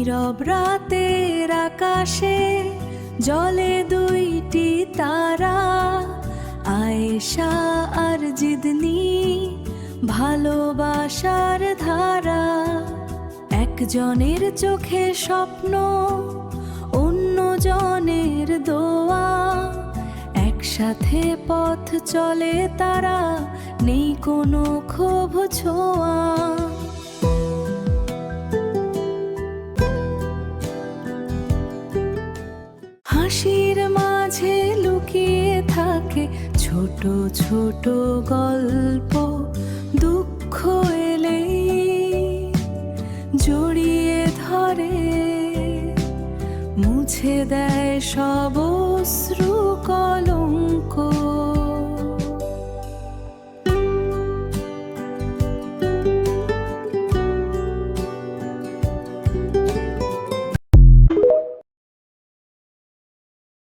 নীরব রাতের আকাশে জলে দুইটি তারা, আয়েশা আর জিদনি ভালোবাসার ধারা। একজনের চোখে স্বপ্ন, অন্যজনের দোয়া, একসাথে পথ চলে তারা, নেই কোনো ক্ষোভ ছোঁয়া। হাসির মাঝে লুকিয়ে থাকে ছোট ছোট গল্প, দুঃখ এলেই জড়িয়ে ধরে, মুছে দেয় সব অশ্রু কলঙ্ক।